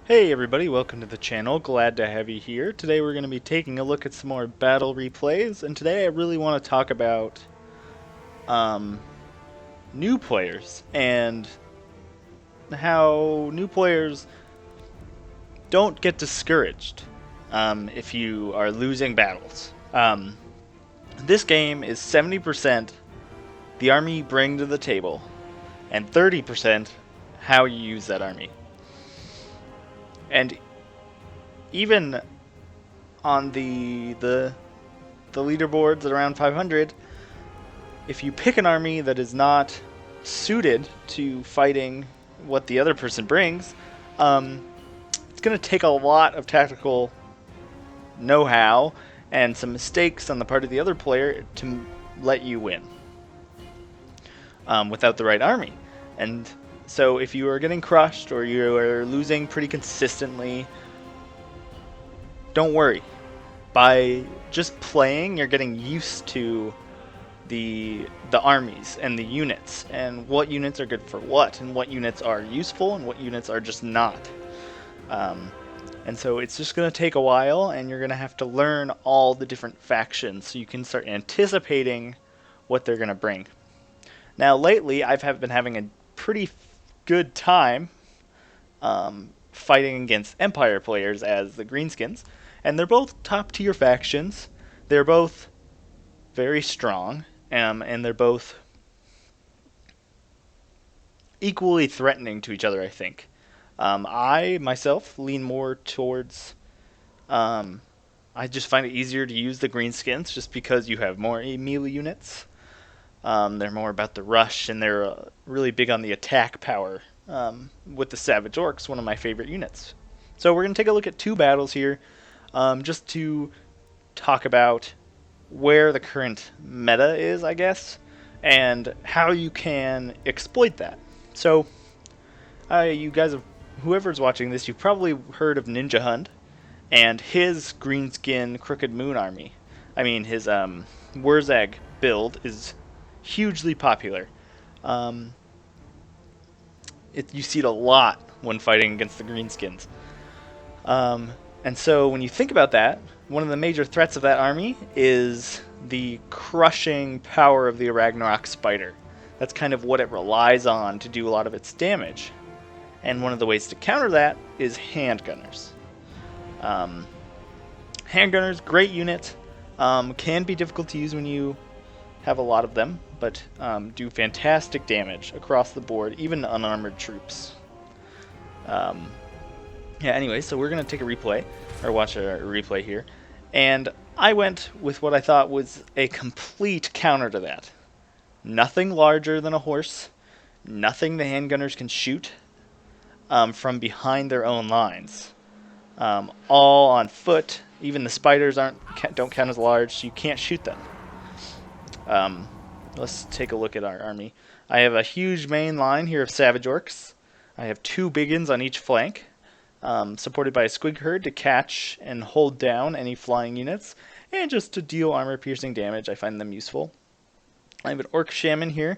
Hey everybody, welcome to the channel. Glad to have you here. Today we're going to be taking a look at some more battle replays, and today I really want to talk about um, new players and how new players don't get discouraged if you are losing battles. This game is 70% the army you bring to the table, and 30% how you use that army. And even on the leaderboards at around 500, if you pick an army that is not suited to fighting what the other person brings, it's going to take a lot of tactical know-how and some mistakes on the part of the other player to let you win without the right army. And so if you are getting crushed or you are losing pretty consistently, don't worry. By just playing, you're getting used to the armies and the units and what units are good for what and what units are useful and what units are just not. And so it's just going to take a while, and you're going to have to learn all the different factions so you can start anticipating what they're going to bring. Now lately I've been having a pretty good time fighting against Empire players as the Greenskins, and they're both top tier factions. They're both very strong, and they're both equally threatening to each other, I think. I myself lean more towards. I just find it easier to use the greenskins just because you have more melee units. They're more about the rush, and they're really big on the attack power. With the Savage Orcs, one of my favorite units. So we're going to take a look at two battles here, just to talk about where the current meta is, I guess, and how you can exploit that. So, you guys have, whoever's watching this, you've probably heard of Ninja Hund and his greenskin Crooked Moon army. I mean, his Wurzag build is hugely popular. You see it a lot when fighting against the greenskins. And so when you think about that, one of the major threats of that army is the crushing power of the Ragnarok Spider. That's kind of what it relies on to do a lot of its damage. And one of the ways to counter that is handgunners. Handgunners, great unit, can be difficult to use when you have a lot of them, but do fantastic damage across the board, even to unarmored troops. Yeah, anyway, so we're going to take a replay, or watch a replay here, and I went with what I thought was a complete counter to that. Nothing larger than a horse, nothing the handgunners can shoot from behind their own lines. All on foot, even the spiders don't count as large, so you can't shoot them. Let's take a look at our army. I have a huge main line here of Savage Orcs. I have two biggins on each flank. Supported by a squig herd to catch and hold down any flying units, and just to deal armor-piercing damage. I find them useful. I have an Orc Shaman here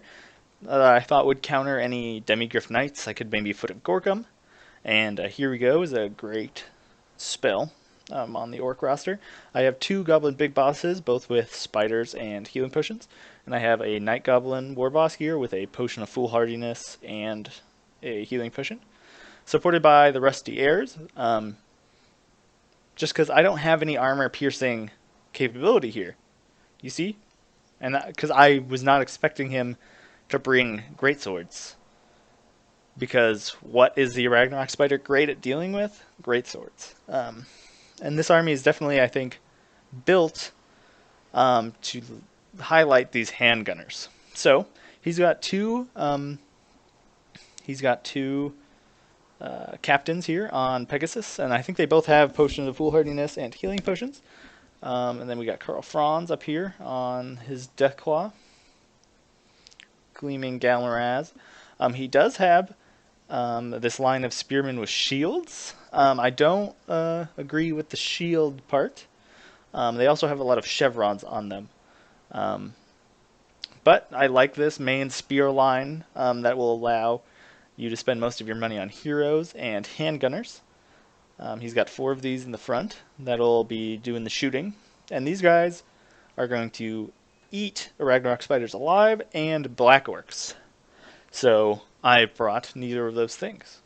that I thought would counter any Demigryph Knights. I could maybe Foot of Gorkum, and Here We Go is a great spell on the Orc roster. I have two Goblin Big Bosses, both with spiders and healing potions, and I have a Night Goblin War Boss here with a Potion of Foolhardiness and a healing potion. Supported by the Rusty Airs, just because I don't have any armor-piercing capability here. You see? And because I was not expecting him to bring greatswords. Because what is the Ragnarok Spider great at dealing with? Greatswords. And this army is definitely, I think, built to highlight these handgunners. So, he's got two captains here on Pegasus, and I think they both have Potions of Foolhardiness and Healing Potions. And then we got Karl Franz up here on his Deathclaw. Gleaming Galmaraz. He does have this line of Spearmen with shields. I don't agree with the shield part. They also have a lot of chevrons on them. But I like this main spear line that will allow you to spend most of your money on heroes and handgunners. He's got 4 of these in the front that'll be doing the shooting. And these guys are going to eat Ragnarok spiders alive and black orcs. So I brought neither of those things.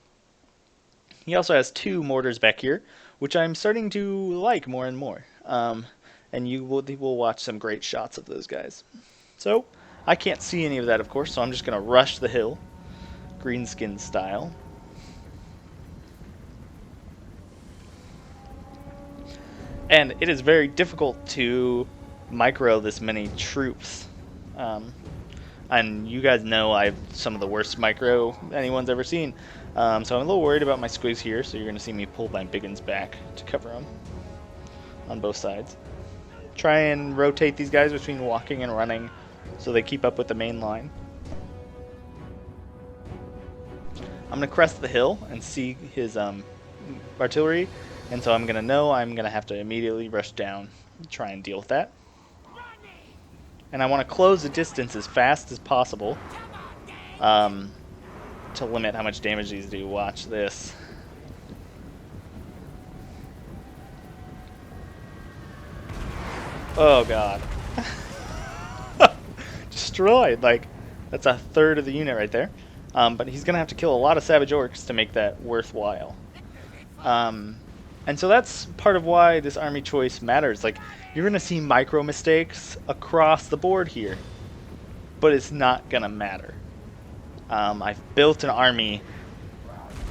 He also has 2 mortars back here, which I'm starting to like more and more. And you will watch some great shots of those guys. So I can't see any of that, of course, so I'm just going to rush the hill, greenskin style. And it is very difficult to micro this many troops. And you guys know I have some of the worst micro anyone's ever seen. So I'm a little worried about my squigs here, so you're going to see me pull my biggins back to cover them on both sides. Try and rotate these guys between walking and running so they keep up with the main line. I'm going to crest the hill and see his artillery, and so I'm going to know I'm going to have to immediately rush down and try and deal with that. And I want to close the distance as fast as possible to limit how much damage these do. Watch this. Oh god. Destroyed. Like, that's a third of the unit right there. But he's going to have to kill a lot of savage orcs to make that worthwhile. And so that's part of why this army choice matters. Like, you're going to see micro mistakes across the board here, but it's not going to matter. I've built an army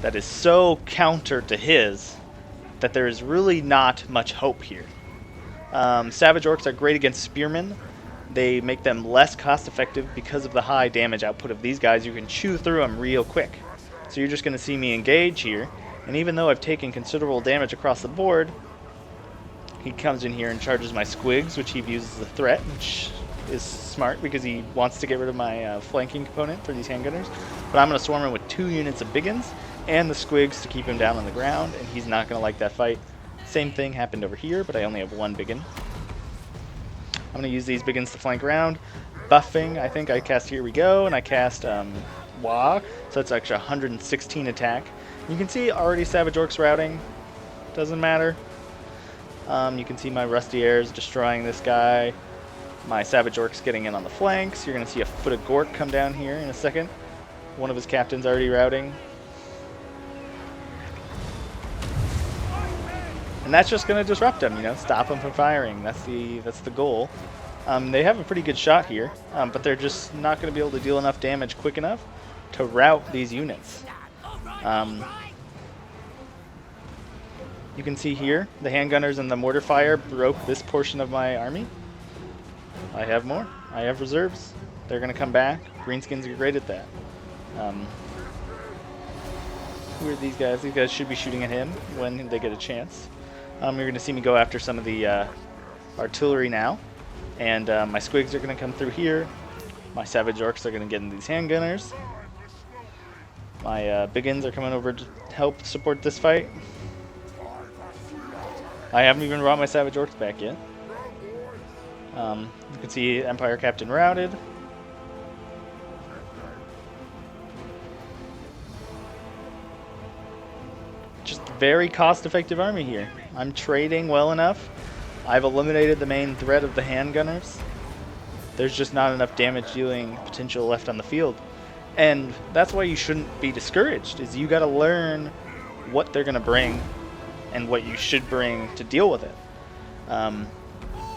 that is so counter to his that there is really not much hope here. Savage orcs are great against spearmen. They make them less cost effective because of the high damage output of these guys. You can chew through them real quick. So you're just going to see me engage here. And even though I've taken considerable damage across the board, he comes in here and charges my squigs, which he views as a threat, which is smart because he wants to get rid of my flanking component for these handgunners. But I'm going to swarm him with 2 units of biggins and the squigs to keep him down on the ground, and he's not going to like that fight. Same thing happened over here, but I only have 1 biggin. I'm going to use these biggins to flank around. Buffing, I think I cast Here We Go, and I cast Wah, so it's actually 116 attack. You can see already Savage Orcs routing. Doesn't matter. You can see my Rusty Airs destroying this guy. My Savage Orcs getting in on the flanks. You're going to see a foot of Gork come down here in a second. One of his captains already routing. And that's just going to disrupt him, you know, stop him from firing. That's the goal. They have a pretty good shot here, but they're just not going to be able to deal enough damage quick enough to rout these units. You can see here, the handgunners and the mortar fire broke this portion of my army. I have more. I have reserves. They're going to come back. Greenskins are great at that. Who are these guys? These guys should be shooting at him when they get a chance. You're going to see me go after some of the artillery now. And my squigs are going to come through here. My savage orcs are going to get into these handgunners. My biggins are coming over to help support this fight. I haven't even brought my savage orcs back yet. You can see Empire Captain routed. Just very cost-effective army here. I'm trading well enough. I've eliminated the main threat of the handgunners. There's just not enough damage dealing potential left on the field. And that's why you shouldn't be discouraged, is you gotta learn what they're gonna bring and what you should bring to deal with it.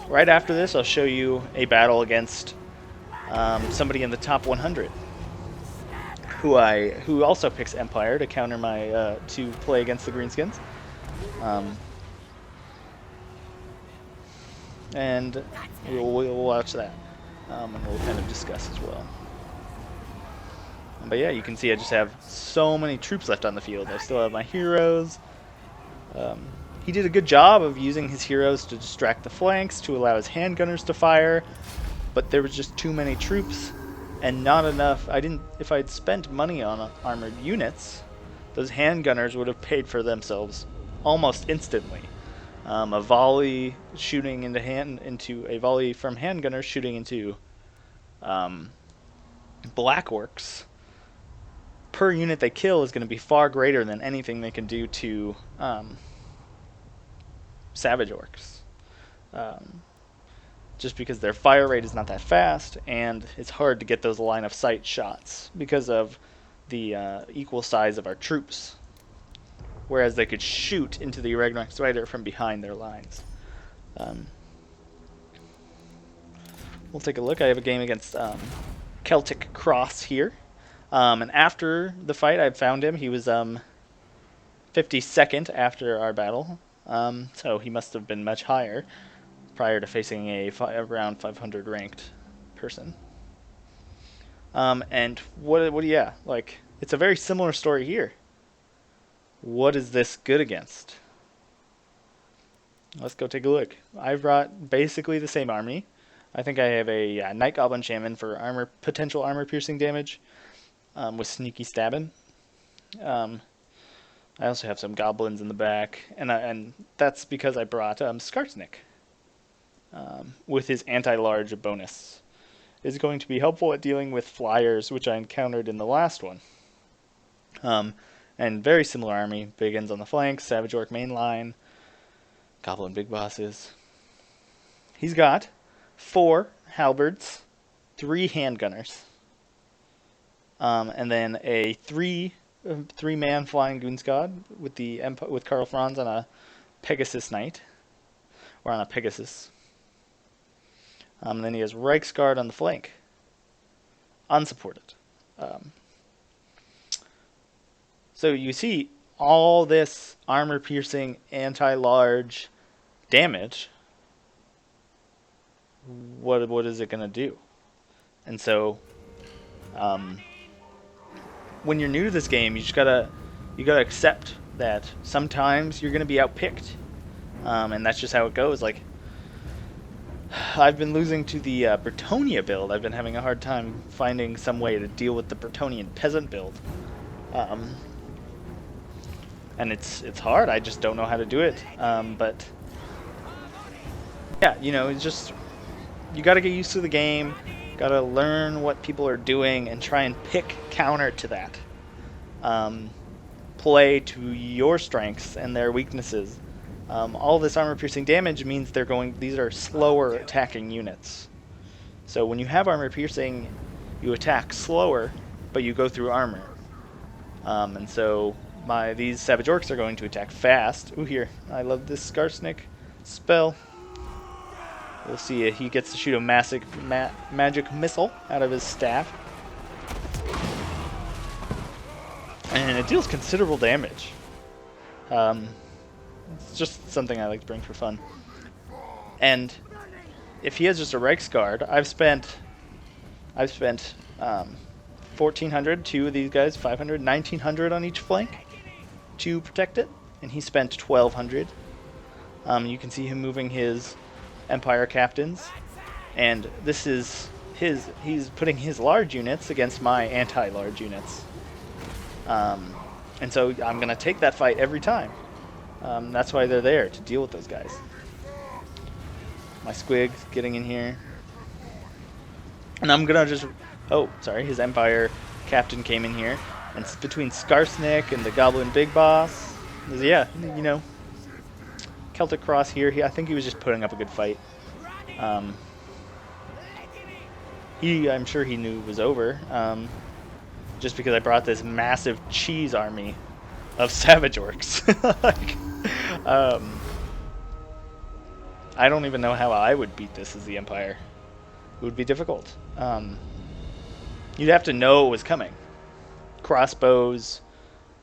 Right after this, I'll show you a battle against somebody in the top 100 who also picks Empire to counter my to play against the Greenskins. And we'll watch that, and we'll kind of discuss as well. But yeah, you can see I just have so many troops left on the field. I still have my heroes. He did a good job of using his heroes to distract the flanks, to allow his handgunners to fire, but there was just too many troops and not enough. If I'd spent money on armored units, those handgunners would have paid for themselves almost instantly. A volley shooting into a volley from handgunners shooting into black orcs per unit they kill is going to be far greater than anything they can do to Savage Orcs. Um, just because their fire rate is not that fast, and it's hard to get those line of sight shots because of the equal size of our troops. Whereas they could shoot into the Irregnar Spider from behind their lines. We'll take a look. I have a game against Celtic Cross here. And after the fight, I found him. He was 52nd after our battle. So he must have been much higher prior to facing a around 500 ranked person. And yeah, like, it's a very similar story here. What is this good against? Let's go take a look. I've brought basically the same army. I think I have a Night Goblin Shaman for potential armor piercing damage with sneaky stabbing. I also have some goblins in the back, and that's because I brought Skarsnik with his anti-large bonus. Is going to be helpful at dealing with flyers, which I encountered in the last one. And very similar army. Biggins on the flanks, Savage Orc main line, Goblin big bosses. He's got 4 halberds, 3 handgunners, and then a 3-man flying goonsquad with Karl Franz on a Pegasus Knight, or on a Pegasus. Then he has Reichsguard on the flank, unsupported. So you see all this armor-piercing, anti-large damage. What is it going to do? And so, when you're new to this game, you gotta accept that sometimes you're going to be outpicked, and that's just how it goes. Like, I've been losing to the Bretonnia build. I've been having a hard time finding some way to deal with the Bretonian peasant build. And it's hard. I just don't know how to do it. But yeah, it's just, you got to get used to the game. Got to learn what people are doing and try and pick counter to that. Play to your strengths and their weaknesses. All this armor-piercing damage means these are slower attacking units. So when you have armor-piercing, you attack slower, but you go through armor. And so these Savage Orcs are going to attack fast. Ooh, here. I love this Skarsnik spell. We'll see. He gets to shoot a magic missile out of his staff. And it deals considerable damage. It's just something I like to bring for fun. And if he has just a Reichsguard, I've spent 1,400, 2 of these guys, 500, 1,900 on each flank to protect it, and he spent 1,200. You can see him moving his Empire captains, and this is he's putting his large units against my anti-large units. And so I'm going to take that fight every time. That's why they're there, to deal with those guys. My squig's getting in here. And I'm going to just... Oh, sorry, his Empire captain came in here. And it's between Skarsnik and the Goblin Big Boss. Yeah, Celtic Cross here. I think he was just putting up a good fight. I'm sure he knew it was over. Just because I brought this massive cheese army of Savage Orcs. I don't even know how I would beat this as the Empire. It would be difficult. You'd have to know it was coming. Crossbows,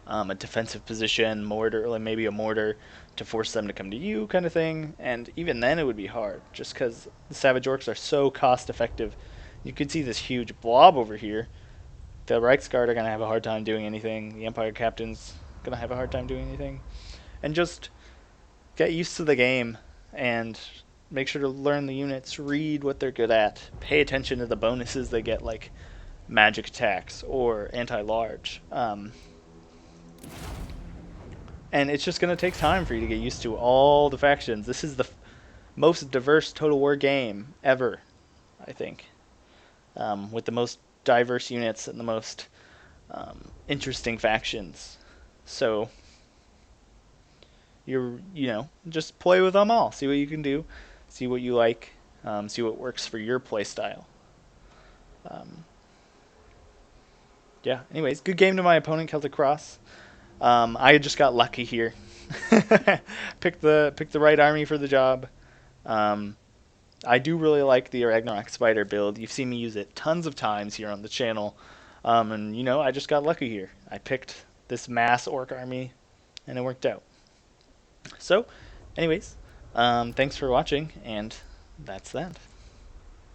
a defensive position, mortar, like maybe a mortar to force them to come to you, kind of thing. And even then, it would be hard, just because the Savage Orcs are so cost-effective. You could see this huge blob over here. The Reichsguard are going to have a hard time doing anything. The Empire Captain's going to have a hard time doing anything. And just get used to the game and make sure to learn the units, read what they're good at, pay attention to the bonuses they get, like magic attacks or anti-large. And it's just going to take time for you to get used to all the factions. This is the most diverse Total War game ever, I think, with the most diverse units and the most interesting factions. So just play with them all. See what you can do. See what you like. See what works for your play style. Um, yeah. Anyways, good game to my opponent, Celtic Cross. I just got lucky here. Picked the right army for the job. Um, I do really like the Ragnarok Spider build. You've seen me use it tons of times here on the channel. And I just got lucky here. I picked this mass orc army, and it worked out. So, anyways, thanks for watching, and that's that.